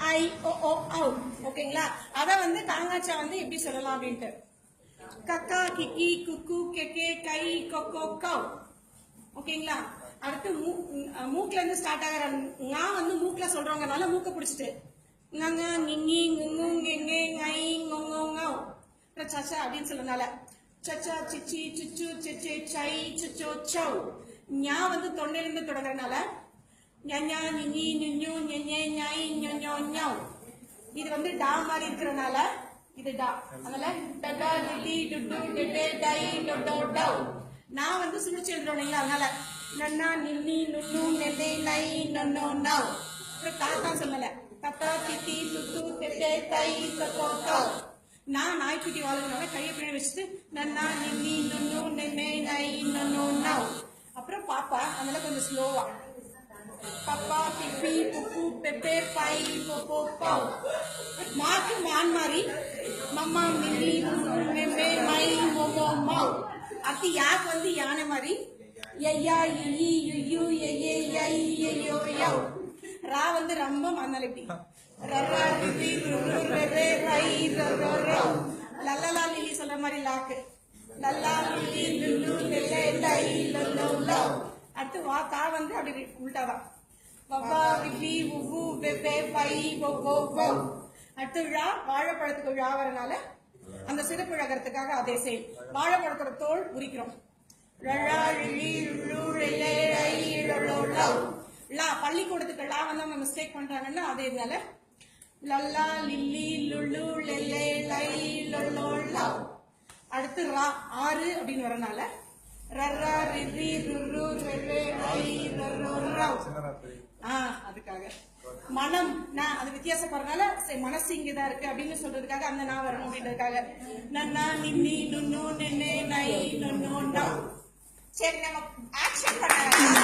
ஐ ஓ ஓ ஔ. ஓகேங்களா? அத வந்து காங்காச்சா வந்து எப்படி சொல்லலாம் அப்படின்ட்டு கக்கா கிக்கி குக்கு கெக்கே கை கொக்கோ கௌ. ஓகேங்களா? அடுத்து மூக்குல இருந்து ஸ்டார்ட் ஆகிற ஙா வந்து மூக்குல சொல்றவங்கனால மூக்க பிடிச்சிட்டு ngங்க ngங்கி ngங்கு ngங்கே ngை ngொங்கோ ngௌ. சச்சா அப்படின்னு சொல்றதுனால சச்சா சிச்சி சுச்சு சிச்சே சை சுச்சோ சௌ. ஞா வந்து தொண்டையிலிருந்து தொடங்குறதுனால ஞா நினி நுஞ்சு நெஞ்சே ஞை ஞொஞோ ஞௌ. இது வந்து டா மாதிரி இருக்கிறதுனால இது டா. அதனால டடா டிடி டுடு டெடே டை டொடோ டௌ. நான் வந்து சுழிச்சு எழுதுறோம் இல்லைங்களா? அதனால நன்னா நின்னி நுண்ணு நெல்லே நை நொன்னோ நௌ. அப்புறம் தாத்தா சொல்லல தத்தா தித்தி துத்து தெட்டே தை தத்தோ தௌ. நான் நாய்க்குட்டி வாழ்றதுனால கையை பின்னாடி வச்சுட்டு நன்னா நின்னி நுண்ணு நெல்லே நை நொன்னோ நௌ. அப்புறம் பாப்பா அதனால கொஞ்சம் ஸ்லோவா பப்பா பிப்பி புப்பு பெப்பே பை பொப்போ பௌ. மாக்கு மான் மாதிரி மம்மா மில்லி மெம்மே மை மொமோ மௌ. அடுத்து யாக்கு வந்து யானை மாதிரி ஐயா இ யு எயே ஐ ஐயோ யௌ. ரா வந்து ரொம்ப மண்ணலட்டி ரரா ரிதி ருரு ரெரே ரை ரரோ ரௌ. லல்லலா லிலி சொல்ற மாதிரி லாக்கு லல்லா லிலி லுல்லு லெல்லே லை லல்லோ லௌ. அடுத்து வா கா வந்து அப்படி உள்டாதான் வவ்வா விபி உவு வெவ்வே பை ஒவ்வோ வௌ. அடுத்து விழா வாழைப்பழத்துக்கு விழா வரனால அந்த சிறப்பு அழகிறதுக்காக அதே செயல். வாழைப்பழத்தோட தோல் உரிக்கிறோம். பள்ளிக்கூடத்துக்கு லா வந்து அவங்க மிஸ்டேக் பண்றாங்கன்னா அதே இதனால லல்லா லில்லி லுல்லு லெல்லே லை லொல்லோ லவ். அடுத்து ரா ஆறு அப்படின்னு வரனால ரர்ரா ரிரி ருரு ரெரே ரை ரரோ ரவ். அதுக்காக மனம் நான் அது வித்தியாசப்படுறதுனால மனசு இங்கதான் இருக்கு அப்படின்னு சொல்றதுக்காக அந்த நான் வரணும் அப்படின்றதுக்காக நன்னா நின்னி நுண்ணு நென்னே நை நொன்னோ நௌ. சரி நம்ம ஆக்ஷன் பண்ண